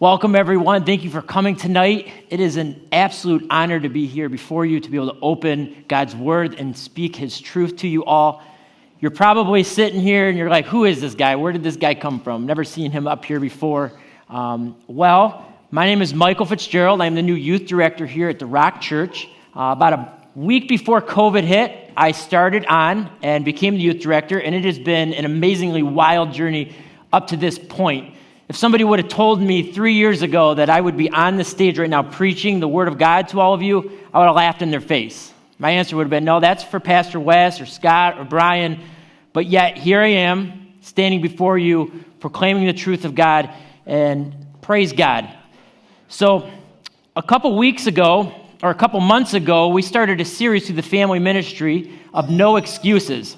Welcome, everyone. Thank you for coming tonight. It is an absolute honor to be here before you, to be able to open God's Word and speak His truth to you all. You're probably sitting here and you're like, who is this guy? Where did this guy come from? Never seen him up here before. My name is Michael Fitzgerald. I'm the new youth director here at the Rock Church. About a week before COVID hit, I started on and became the youth director, and it has been an amazingly wild journey up to this point. If somebody would have told me 3 years ago that I would be on the stage right now preaching the Word of God to all of you, I would have laughed in their face. My answer would have been, no, that's for Pastor Wes or Scott or Brian. But yet, here I am, standing before you, proclaiming the truth of God, and praise God. So, a couple months ago, we started a series through the family ministry of No Excuses.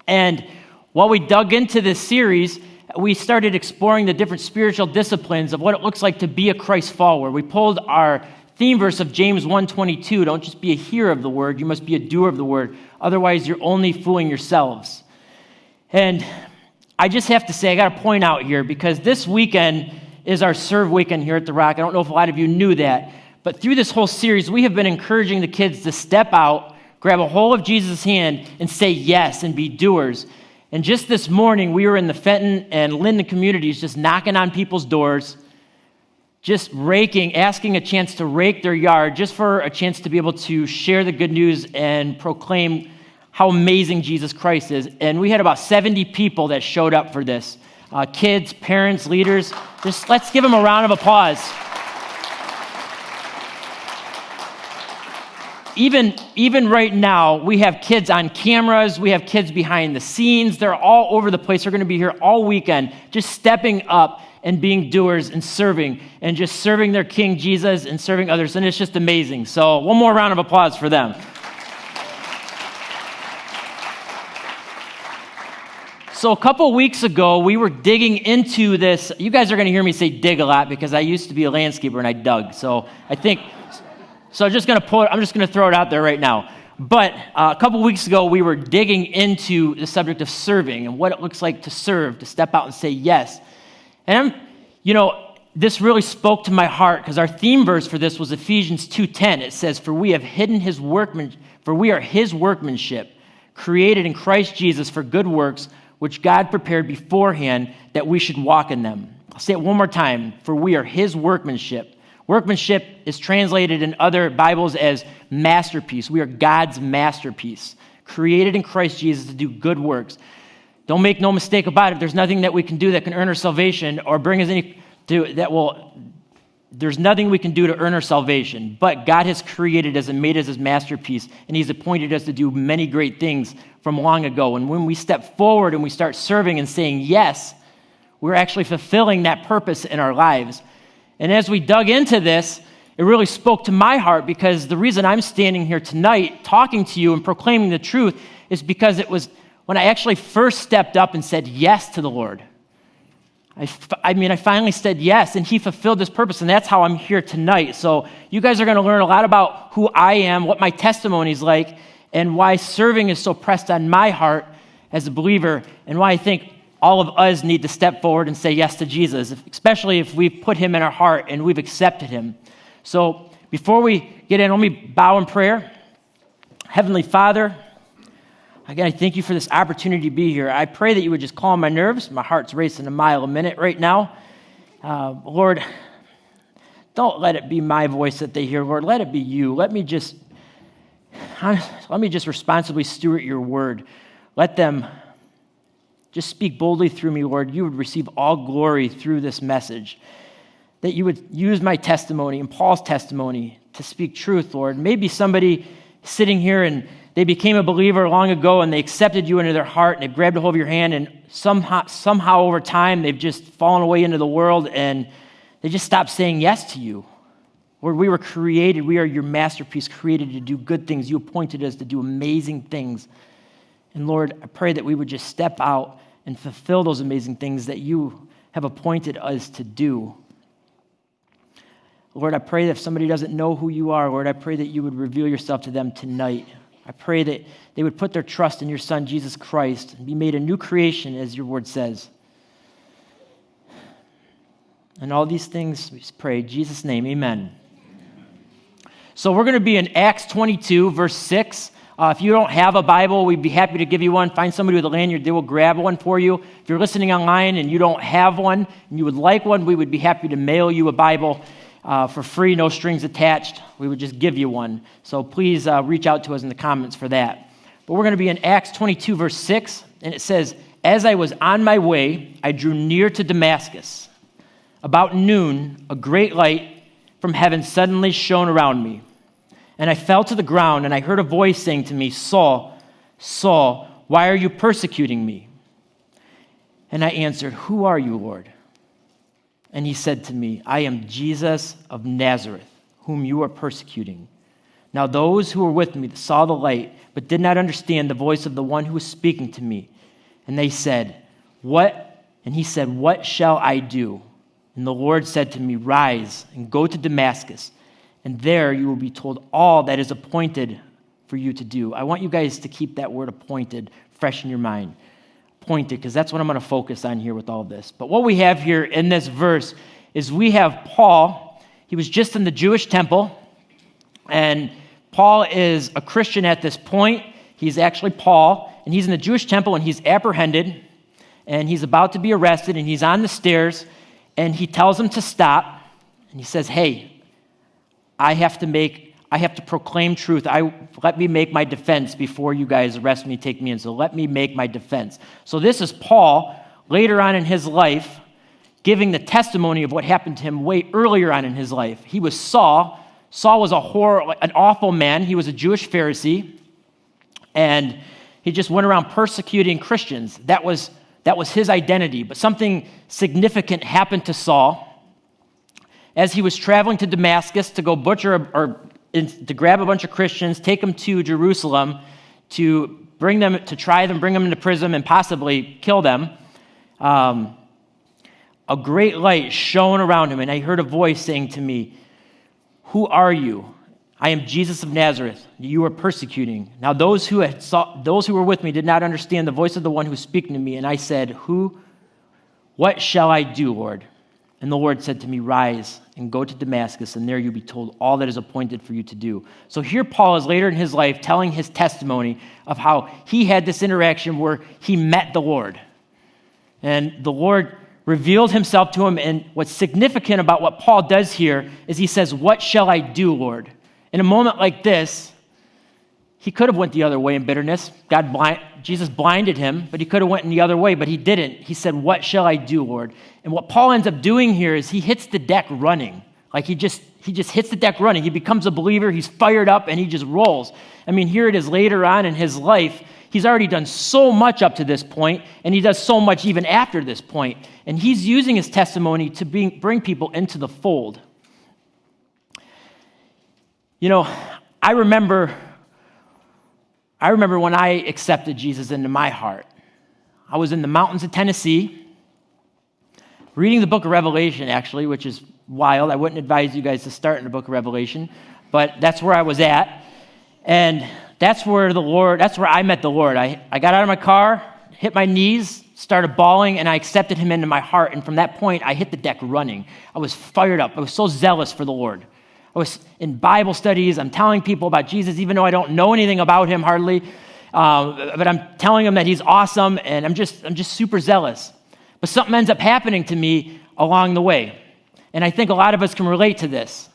And while we dug into this series, we started exploring the different spiritual disciplines of what it looks like to be a Christ follower. We pulled our theme verse of James 1:22, don't just be a hearer of the word, you must be a doer of the word. Otherwise, you're only fooling yourselves. And I just have to say, I got to point out here, because this weekend is our Serve Weekend here at the Rock. I don't know if a lot of you knew that, but through this whole series, we have been encouraging the kids to step out, grab a hold of Jesus' hand, and say yes and be doers. And just this morning, we were in the Fenton and Linden communities just knocking on people's doors, just asking a chance to rake their yard, just for a chance to be able to share the good news and proclaim how amazing Jesus Christ is. And we had about 70 people that showed up for this. Kids, parents, leaders. Just let's give them a round of applause. Even right now, we have kids on cameras, we have kids behind the scenes, they're all over the place. They're going to be here all weekend, just stepping up and being doers and serving their King Jesus and serving others, and it's just amazing. So one more round of applause for them. So a couple weeks ago, we were digging into this. You guys are going to hear me say dig a lot because I used to be a landscaper and I dug. So I'm just going to throw it out there right now. But a couple weeks ago, we were digging into the subject of serving and what it looks like to serve, to step out and say yes. And this really spoke to my heart because our theme verse for this was Ephesians 2:10. It says, "For we are His workmanship, created in Christ Jesus for good works, which God prepared beforehand that we should walk in them." I'll say it one more time. For we are His workmanship. Workmanship is translated in other Bibles as masterpiece. We are God's masterpiece, created in Christ Jesus to do good works. Don't make no mistake about it. There's nothing that we can do that can earn our salvation or bring us there's nothing we can do to earn our salvation. But God has created us and made us His masterpiece, and He's appointed us to do many great things from long ago. And when we step forward and we start serving and saying yes, we're actually fulfilling that purpose in our lives. And as we dug into this, it really spoke to my heart, because the reason I'm standing here tonight talking to you and proclaiming the truth is because it was when I actually first stepped up and said yes to the Lord. I finally said yes, and He fulfilled this purpose, and that's how I'm here tonight. So you guys are going to learn a lot about who I am, what my testimony is like, and why serving is so pressed on my heart as a believer, and why I think all of us need to step forward and say yes to Jesus, especially if we've put Him in our heart and we've accepted Him. So before we get in, let me bow in prayer. Heavenly Father, again, I thank You for this opportunity to be here. I pray that You would just calm my nerves. My heart's racing a mile a minute right now. Lord, don't let it be my voice that they hear, Lord. Let it be You. Let me just responsibly steward Your word. Let them just speak boldly through me, Lord. You would receive all glory through this message. That You would use my testimony and Paul's testimony to speak truth, Lord. Maybe somebody sitting here and they became a believer long ago and they accepted You into their heart and they grabbed a hold of Your hand, and somehow over time they've just fallen away into the world and they just stopped saying yes to You. Lord, we are Your masterpiece, created to do good things. You appointed us to do amazing things. And Lord, I pray that we would just step out and fulfill those amazing things that You have appointed us to do. Lord, I pray that if somebody doesn't know who You are, Lord, I pray that You would reveal Yourself to them tonight. I pray that they would put their trust in Your Son, Jesus Christ, and be made a new creation, as Your word says. And all these things we pray in Jesus' name, amen. So we're going to be in Acts 22, verse 6. If you don't have a Bible, we'd be happy to give you one. Find somebody with a lanyard, they will grab one for you. If you're listening online and you don't have one and you would like one, we would be happy to mail you a Bible for free, no strings attached. We would just give you one. So please reach out to us in the comments for that. But we're going to be in Acts 22, verse 6, and it says, "As I was on my way, I drew near to Damascus. About noon, a great light from heaven suddenly shone around me. And I fell to the ground, and I heard a voice saying to me, 'Saul, Saul, why are you persecuting me?' And I answered, 'Who are you, Lord?' And he said to me, 'I am Jesus of Nazareth, whom you are persecuting.' Now those who were with me saw the light, but did not understand the voice of the one who was speaking to me. And they said, 'What?' And he said, 'What shall I do?' And the Lord said to me, 'Rise and go to Damascus, and there you will be told all that is appointed for you to do.'" I want you guys to keep that word appointed fresh in your mind. Appointed, because that's what I'm going to focus on here with all of this. But what we have here in this verse is we have Paul. He was just in the Jewish temple, and Paul is a Christian at this point. He's actually Paul, and he's in the Jewish temple, and he's apprehended, and he's about to be arrested, and he's on the stairs, and he tells him to stop, and he says, "Hey, I have to proclaim truth. Let me make my defense before you guys arrest me, take me in. So let me make my defense." So this is Paul later on in his life giving the testimony of what happened to him way earlier on in his life. He was Saul. Saul was an awful man. He was a Jewish Pharisee, and he just went around persecuting Christians. That was his identity. But something significant happened to Saul as he was traveling to Damascus to go butcher or to grab a bunch of Christians, take them to Jerusalem to bring them, to try them, bring them into prison, and possibly kill them. A great light shone around him, and I heard a voice saying to me, "Who are you?" "I am Jesus of Nazareth, you are persecuting." Now those who were with me did not understand the voice of the one who was speaking to me, and I said, "What shall I do, Lord?" And the Lord said to me, "Rise and go to Damascus, and there you'll be told all that is appointed for you to do." So here Paul is later in his life telling his testimony of how he had this interaction where he met the Lord. And the Lord revealed himself to him, and what's significant about what Paul does here is he says, "What shall I do, Lord?" In a moment like this, he could have went the other way in bitterness. Jesus blinded him, but he could have went in the other way, but he didn't. He said, "What shall I do, Lord?" And what Paul ends up doing here is he hits the deck running. Like he just hits the deck running. He becomes a believer. He's fired up, and he just rolls. I mean, here it is later on in his life. He's already done so much up to this point, and he does so much even after this point. And he's using his testimony to bring people into the fold. You know, I remember when I accepted Jesus into my heart. I was in the mountains of Tennessee, reading the book of Revelation, actually, which is wild. I wouldn't advise you guys to start in the book of Revelation, but that's where I was at. And that's where I met the Lord. I got out of my car, hit my knees, started bawling, and I accepted him into my heart. And from that point, I hit the deck running. I was fired up. I was so zealous for the Lord. I was in Bible studies. I'm telling people about Jesus, even though I don't know anything about him hardly. But I'm telling them that he's awesome, and I'm just super zealous. But something ends up happening to me along the way. And I think a lot of us can relate to this.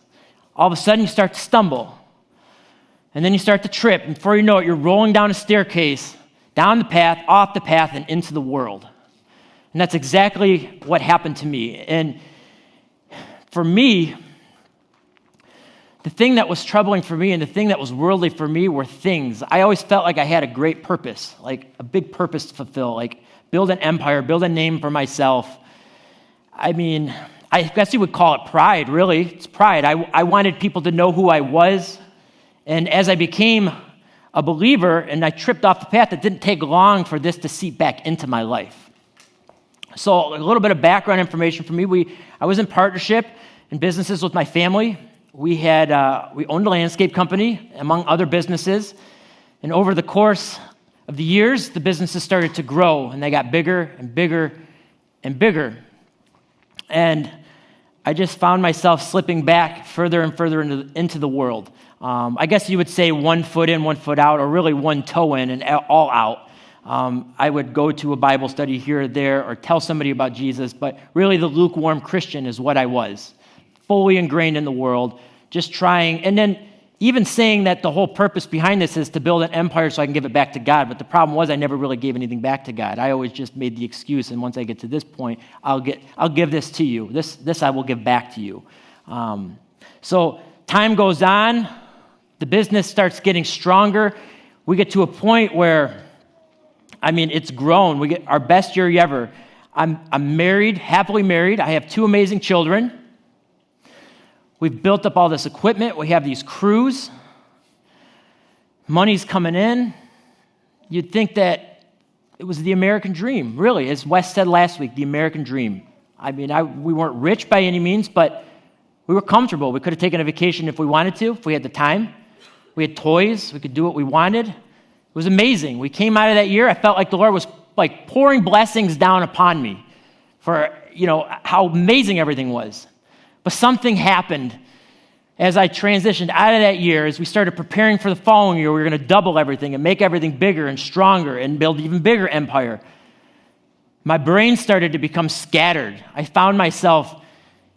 All of a sudden, you start to stumble. And then you start to trip. And before you know it, you're rolling down a staircase, down the path, off the path, and into the world. And that's exactly what happened to me. And for me, the thing that was troubling for me and the thing that was worldly for me were things. I always felt like I had a great purpose, like a big purpose to fulfill, like build an empire, build a name for myself. I mean, I guess you would call it pride, really. It's pride. I wanted people to know who I was. And as I became a believer and I tripped off the path, it didn't take long for this to seep back into my life. So a little bit of background information for me. I was in partnership in businesses with my family. We owned a landscape company, among other businesses. And over the course of the years, the businesses started to grow, and they got bigger and bigger and bigger. And I just found myself slipping back further and further into the world. I guess you would say 1 foot in, 1 foot out, or really 1 toe in and all out. I would go to a Bible study here or there or tell somebody about Jesus, but really the lukewarm Christian is what I was, fully ingrained in the world, just trying, and then even saying that the whole purpose behind this is to build an empire so I can give it back to God. But the problem was I never really gave anything back to God. I always just made the excuse, and once I get to this point, I'll give this to you. This I will give back to you. So time goes on. The business starts getting stronger. We get to a point where, it's grown. We get our best year ever. I'm married, happily married. I have 2 amazing children. We've built up all this equipment. We have these crews. Money's coming in. You'd think that it was the American dream, really. As Wes said last week, the American dream. We weren't rich by any means, but we were comfortable. We could have taken a vacation if we wanted to, if we had the time. We had toys. We could do what we wanted. It was amazing. We came out of that year. I felt like the Lord was like pouring blessings down upon me for, how amazing everything was. But something happened as I transitioned out of that year, as we started preparing for the following year. We were going to double everything and make everything bigger and stronger and build an even bigger empire. My brain started to become scattered. I found myself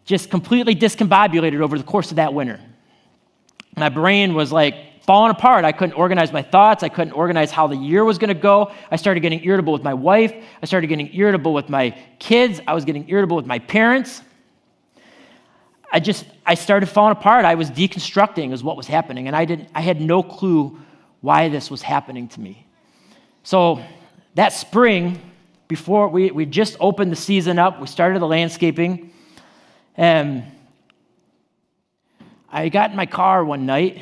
just completely discombobulated over the course of that winter. My brain was like falling apart. I couldn't organize my thoughts. I couldn't organize how the year was going to go. I started getting irritable with my wife. I started getting irritable with my kids. I was getting irritable with my parents. I started falling apart. I was deconstructing is what was happening, and I had no clue why this was happening to me. So that spring, before we just opened the season up, we started the landscaping, and I got in my car one night.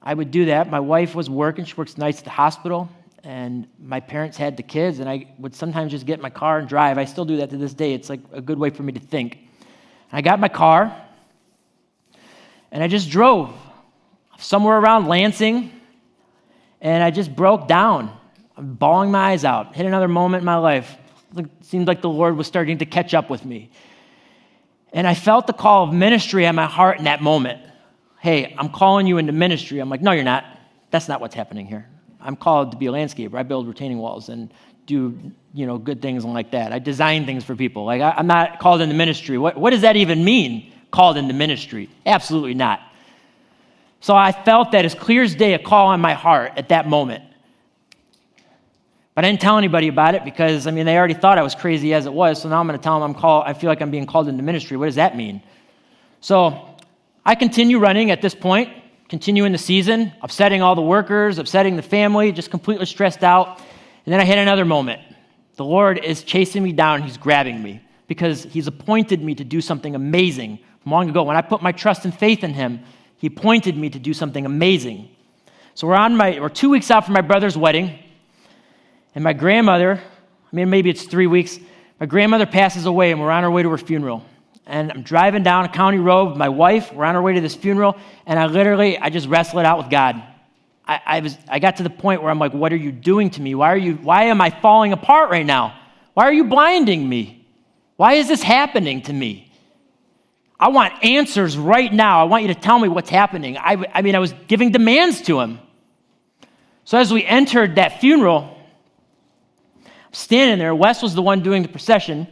I would do that. My wife was working. She works nights at the hospital, and my parents had the kids, and I would sometimes just get in my car and drive. I still do that to this day. It's like a good way for me to think. I got in my car, and I just drove somewhere around Lansing, and I just broke down. I'm bawling my eyes out. Hit another moment in my life. It seemed like the Lord was starting to catch up with me. And I felt the call of ministry on my heart in that moment. Hey, I'm calling you into ministry. I'm like, no, you're not. That's not what's happening here. I'm called to be a landscaper. I build retaining walls and do, good things like that. I design things for people. Like, I'm not called into ministry. What does that even mean? Called into ministry? Absolutely not. So I felt that as clear as day, a call on my heart at that moment. But I didn't tell anybody about it because, they already thought I was crazy as it was. So now I'm going to tell them I feel like I'm being called into ministry. What does that mean? So I continue running at this point, continuing the season, upsetting all the workers, upsetting the family, just completely stressed out. And then I hit another moment. The Lord is chasing me down. He's grabbing me because he's appointed me to do something amazing from long ago. When I put my trust and faith in him, he appointed me to do something amazing. So we're 2 weeks out from my brother's wedding, and my grandmother, maybe it's 3 weeks, my grandmother passes away, and we're on our way to her funeral. And I'm driving down a county road with my wife. We're on our way to this funeral, and I just wrestled it out with God. I got to the point where I'm like, what are you doing to me? Why am I falling apart right now? Why are you blinding me? Why is this happening to me? I want answers right now. I want you to tell me what's happening. I was giving demands to him. So as we entered that funeral, I'm standing there. Wes was the one doing the procession.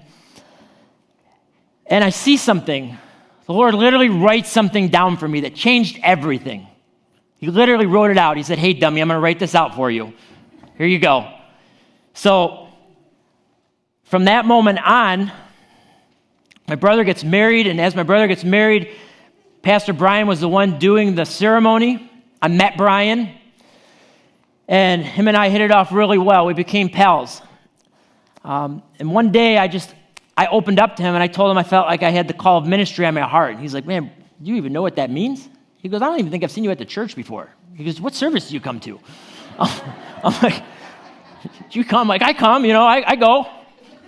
And I see something. The Lord literally writes something down for me that changed everything. He literally wrote it out. He said, hey, dummy, I'm going to write this out for you. Here you go. So from that moment on, my brother gets married, and as my brother gets married, Pastor Brian was the one doing the ceremony. I met Brian, and him and I hit it off really well. We became pals. And one day, I opened up to him, and I told him I felt like I had the call of ministry on my heart. And he's like, man, do you even know what that means? He goes, I don't even think I've seen you at the church before. He goes, what service do you come to? I'm like, do you come? Like, I come, I go.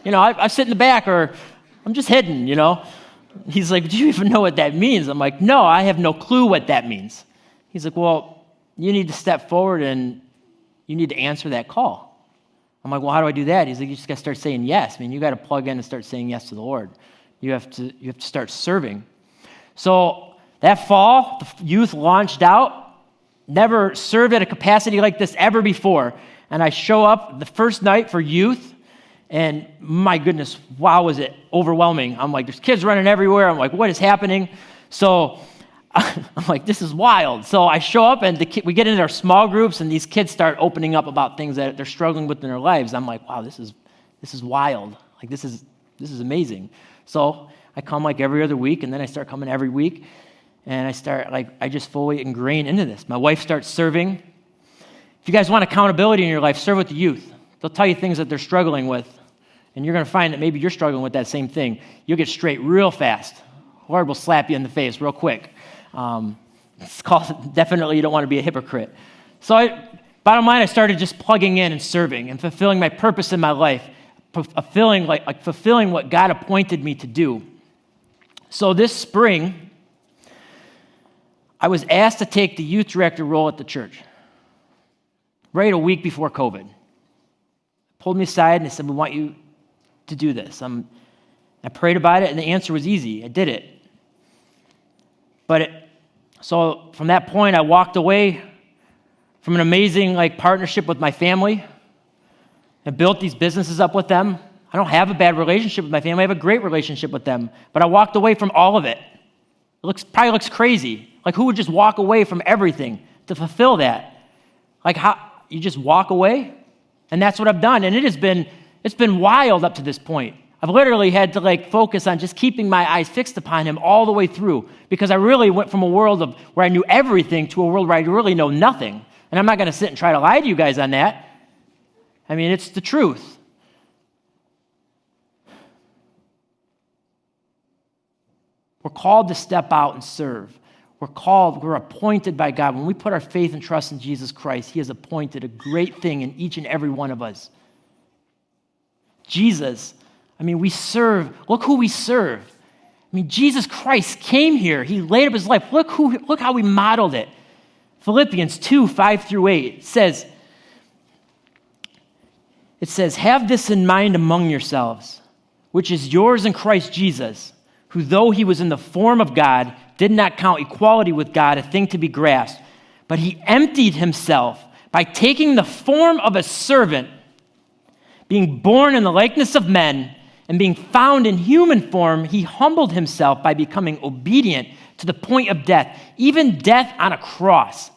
I sit in the back, or I'm just hidden, He's like, do you even know what that means? I'm like, no, I have no clue what that means. He's like, well, you need to step forward and you need to answer that call. I'm like, well, how do I do that? He's like, you just got to start saying yes. You got to plug in and start saying yes to the Lord. You have to start serving. So that fall, the youth launched out. Never served at a capacity like this ever before. And I show up the first night for youth, and my goodness, wow, was it overwhelming. I'm like, there's kids running everywhere. I'm like, what is happening? So I'm like, this is wild. So I show up, and we get into our small groups, and these kids start opening up about things that they're struggling with in their lives. I'm like, wow, this is wild. Like, this is amazing. So I come like every other week, and then I start coming every week, and I just fully ingrain into this. My wife starts serving. If you guys want accountability in your life, serve with the youth. They'll tell you things that they're struggling with, and you're going to find that maybe you're struggling with that same thing. You'll get straight real fast. Lord will slap you in the face real quick. Definitely you don't want to be a hypocrite. So bottom line, I started just plugging in and serving and fulfilling my purpose in my life, fulfilling what God appointed me to do. So this spring, I was asked to take the youth director role at the church, right a week before COVID. Pulled me aside and they said, we want you to do this. I prayed about it, and the answer was easy. I did it. So from that point, I walked away from an amazing partnership with my family and built these businesses up with them. I don't have a bad relationship with my family. I have a great relationship with them. But I walked away from all of it. Probably looks crazy. Like, who would just walk away from everything to fulfill that? Like, how you just walk away? And that's what I've done. And it's been wild up to this point. I've literally had to focus on just keeping my eyes fixed upon him all the way through, because I really went from a world of where I knew everything to a world where I really know nothing. And I'm not going to sit and try to lie to you guys on that. I mean, it's the truth. We're called to step out and serve. We're appointed by God. When we put our faith and trust in Jesus Christ, he has appointed a great thing in each and every one of us. Jesus, we serve. Look who we serve. Jesus Christ came here. He laid up his life. Look how he modeled it. Philippians 2, 5-8 says, have this in mind among yourselves, which is yours in Christ Jesus, who though he was in the form of God, did not count equality with God a thing to be grasped, but he emptied himself by taking the form of a servant, being born in the likeness of men, and being found in human form, he humbled himself by becoming obedient to the point of death, even death on a cross.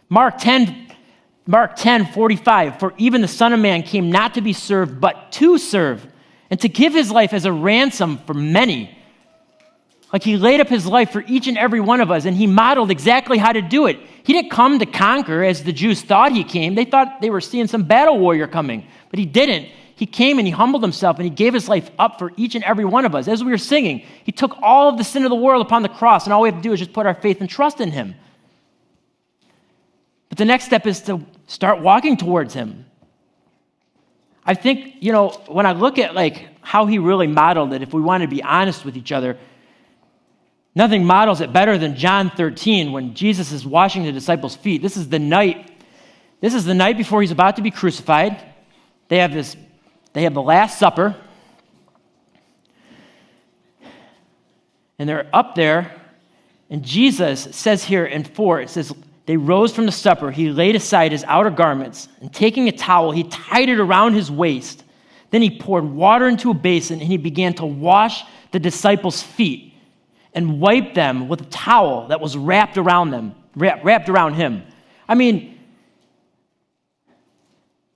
Mark 10:45, for even the Son of Man came not to be served, but to serve, and to give his life as a ransom for many. He laid up his life for each and every one of us, and he modeled exactly how to do it. He didn't come to conquer as the Jews thought he came. They thought they were seeing some battle warrior coming, but he didn't. He came and he humbled himself, and he gave his life up for each and every one of us. As we were singing, he took all of the sin of the world upon the cross, and all we have to do is just put our faith and trust in him. But the next step is to start walking towards him. I think, when I look at how he really modeled it, if we want to be honest with each other, nothing models it better than John 13 when Jesus is washing the disciples' feet. This is the night before he's about to be crucified. They have the Last Supper, and they're up there, and Jesus says here in 4, it says, they rose from the supper, he laid aside his outer garments, and taking a towel, he tied it around his waist. Then he poured water into a basin, and he began to wash the disciples' feet and wipe them with a towel that was wrapped around him.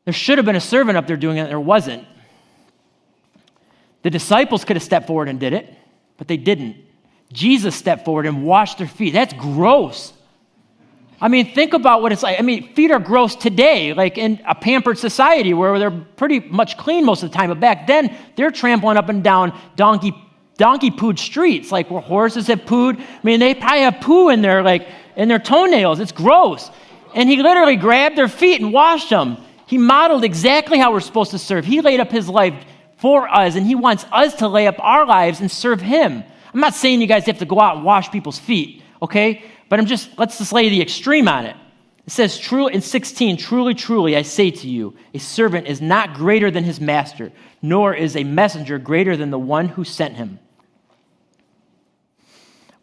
There should have been a servant up there doing it, there wasn't. The disciples could have stepped forward and did it, but they didn't. Jesus stepped forward and washed their feet. That's gross. Think about what it's like. Feet are gross today, in a pampered society where they're pretty much clean most of the time. But back then, they're trampling up and down donkey pooed streets, where horses have pooed. They probably have poo in their toenails. It's gross. And he literally grabbed their feet and washed them. He modeled exactly how we're supposed to serve. He laid up his life for us, and he wants us to lay up our lives and serve him. I'm not saying you guys have to go out and wash people's feet, okay? But let's just lay the extreme on it. It says, in 16, truly, truly, I say to you, a servant is not greater than his master, nor is a messenger greater than the one who sent him.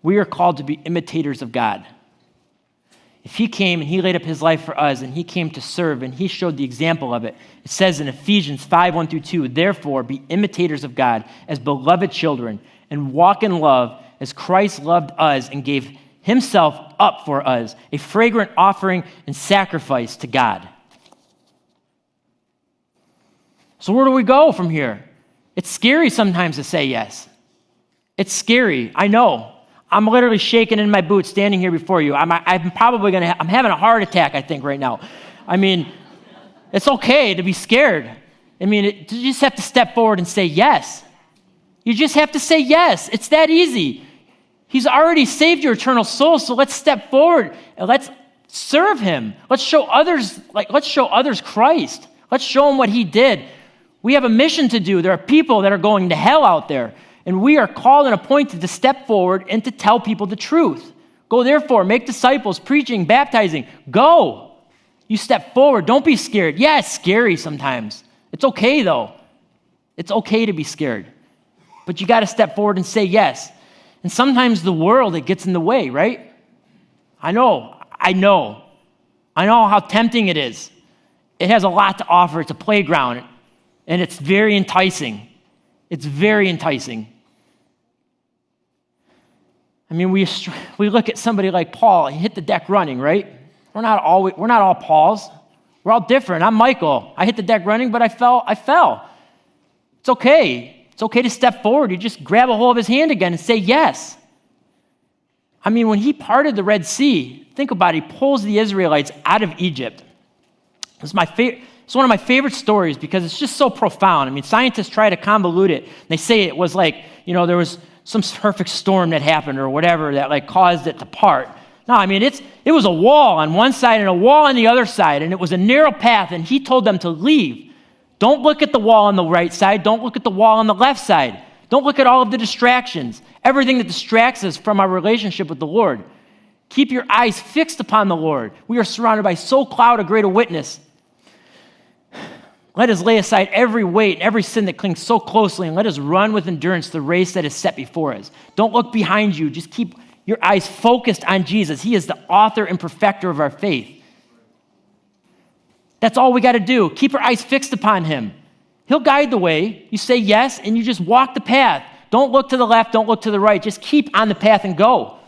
We are called to be imitators of God. If he came and he laid up his life for us and he came to serve and he showed the example of it, it says in Ephesians 5:1-2, therefore be imitators of God as beloved children and walk in love as Christ loved us and gave himself up for us, a fragrant offering and sacrifice to God. So where do we go from here? It's scary sometimes to say yes. It's scary, I know. I'm literally shaking in my boots standing here before you. I'm having a heart attack, I think, right now. I mean, it's okay to be scared. I mean, you just have to step forward and say yes. You just have to say yes. It's that easy. He's already saved your eternal soul, so let's step forward and let's serve him. Let's show others Christ. Let's show them what he did. We have a mission to do. There are people that are going to hell out there. And we are called and appointed to step forward and to tell people the truth. Go therefore, make disciples, preaching, baptizing. Go. You step forward. Don't be scared. Yeah, it's scary sometimes. It's okay though. It's okay to be scared. But you got to step forward and say yes. And sometimes the world, it gets in the way, right? I know how tempting it is. It has a lot to offer. It's a playground. And it's very enticing. It's very enticing. I mean, we look at somebody like Paul. He hit the deck running, right? We're not all Pauls. We're all different. I'm Michael. I hit the deck running, but I fell. It's okay. It's okay to step forward. You just grab a hold of his hand again and say yes. I mean, when he parted the Red Sea, think about it. He pulls the Israelites out of Egypt. It's one of my favorite stories because it's just so profound. I mean, scientists try to convolute it. They say it was like, there was some perfect storm that happened or whatever that caused it to part. No, I mean, it was a wall on one side and a wall on the other side, and it was a narrow path, and he told them to leave. Don't look at the wall on the right side. Don't look at the wall on the left side. Don't look at all of the distractions, everything that distracts us from our relationship with the Lord. Keep your eyes fixed upon the Lord. We are surrounded by so cloud a great a witness. Let us lay aside every weight and every sin that clings so closely, and let us run with endurance the race that is set before us. Don't look behind you. Just keep your eyes focused on Jesus. He is the author and perfecter of our faith. That's all we got to do. Keep our eyes fixed upon him. He'll guide the way. You say yes, and you just walk the path. Don't look to the left. Don't look to the right. Just keep on the path and go.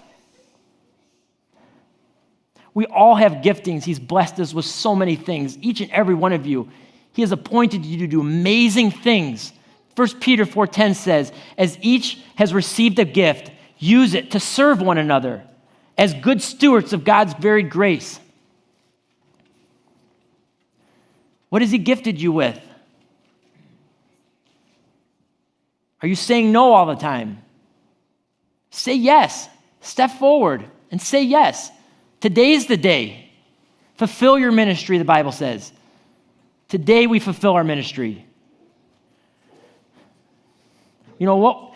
We all have giftings. He's blessed us with so many things, each and every one of you. He has appointed you to do amazing things. 1 Peter 4:10 says, as each has received a gift, use it to serve one another as good stewards of God's varied grace. What has he gifted you with? Are you saying no all the time? Say yes. Step forward and say yes. Today's the day. Fulfill your ministry, the Bible says. Today we fulfill our ministry. You know what?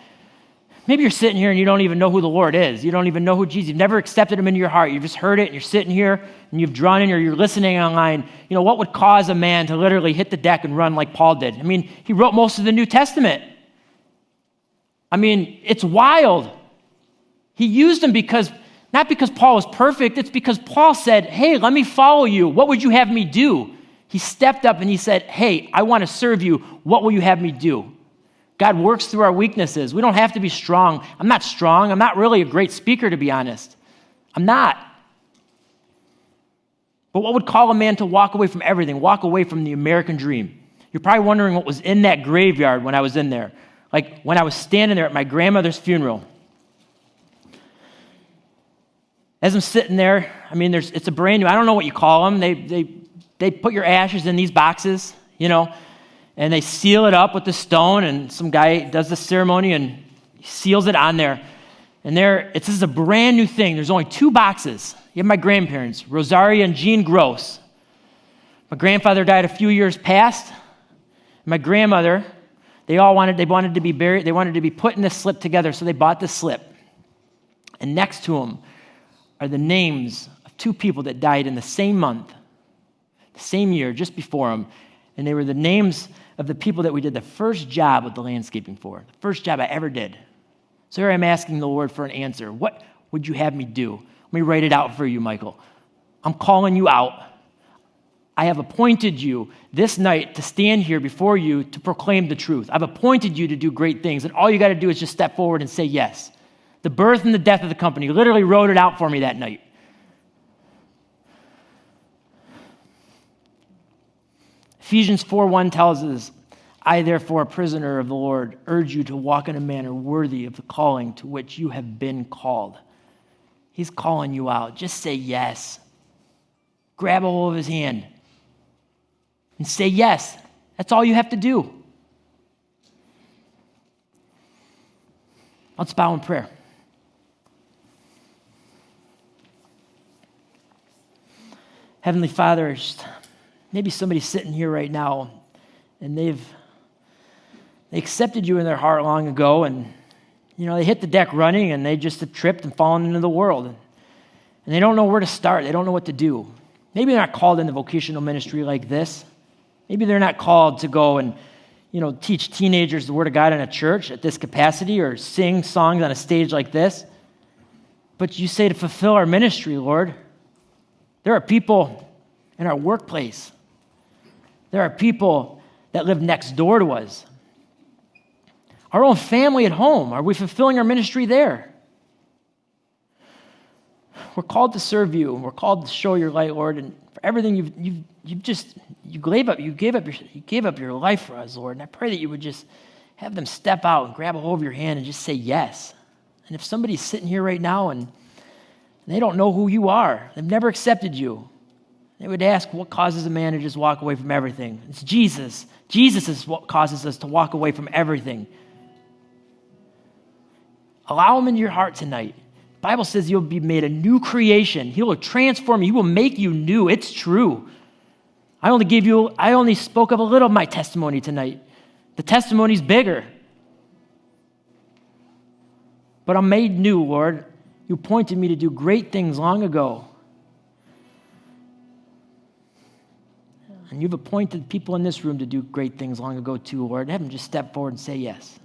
Maybe you're sitting here and you don't even know who the Lord is. You don't even know who Jesus is. You've never accepted him into your heart. You've just heard it and you're sitting here and you've drawn in or you're listening online. What would cause a man to literally hit the deck and run like Paul did? I mean, he wrote most of the New Testament. I mean, it's wild. He used them not because Paul was perfect. It's because Paul said, hey, let me follow you. What would you have me do? He stepped up and he said, hey, I want to serve you. What will you have me do? God works through our weaknesses. We don't have to be strong. I'm not strong. I'm not really a great speaker, to be honest. I'm not. But what would call a man to walk away from everything, walk away from the American dream? You're probably wondering what was in that graveyard when I was in there. Like when I was standing there at my grandmother's funeral. As I'm sitting there, I mean, it's a brand new, I don't know what you call them. They put your ashes in these boxes, and they seal it up with the stone, and some guy does the ceremony and seals it on there. And this is a brand new thing. There's only 2 boxes. You have my grandparents, Rosaria and Jean Gross. My grandfather died a few years past. My grandmother, they wanted to be buried. They wanted to be put in this slip together, so they bought this slip. And next to them are the names of 2 people that died in the same month. Same year, just before him. And they were the names of the people that we did the first job with the landscaping for. The first job I ever did. So here I'm asking the Lord for an answer. What would you have me do? Let me write it out for you, Michael. I'm calling you out. I have appointed you this night to stand here before you to proclaim the truth. I've appointed you to do great things, and all you got to do is just step forward and say yes. The birth and the death of the company literally wrote it out for me that night. Ephesians 4:1 tells us, I, therefore, a prisoner of the Lord, urge you to walk in a manner worthy of the calling to which you have been called. He's calling you out. Just say yes. Grab a hold of his hand and say yes. That's all you have to do. Let's bow in prayer. Heavenly Father, maybe somebody's sitting here right now and they accepted you in their heart long ago, and they hit the deck running and they just have tripped and fallen into the world. And they don't know where to start. They don't know what to do. Maybe they're not called into vocational ministry like this. Maybe they're not called to go and, teach teenagers the Word of God in a church at this capacity or sing songs on a stage like this. But you say to fulfill our ministry, Lord. There are people in our workplace. There are people that live next door to us. Our own family at home. Are we fulfilling our ministry there? We're called to serve you, and we're called to show your light, Lord, and for everything you gave up your life for us, Lord. And I pray that you would just have them step out and grab a hold of your hand and just say yes. And if somebody's sitting here right now and they don't know who you are, they've never accepted you, they would ask, what causes a man to just walk away from everything? It's Jesus. Jesus is what causes us to walk away from everything. Allow him into your heart tonight. The Bible says you'll be made a new creation. He will transform you. He will make you new. It's true. I only spoke of a little of my testimony tonight. The testimony's bigger. But I'm made new, Lord. You appointed me to do great things long ago. And you've appointed people in this room to do great things long ago too, Lord. Have them just step forward and say yes.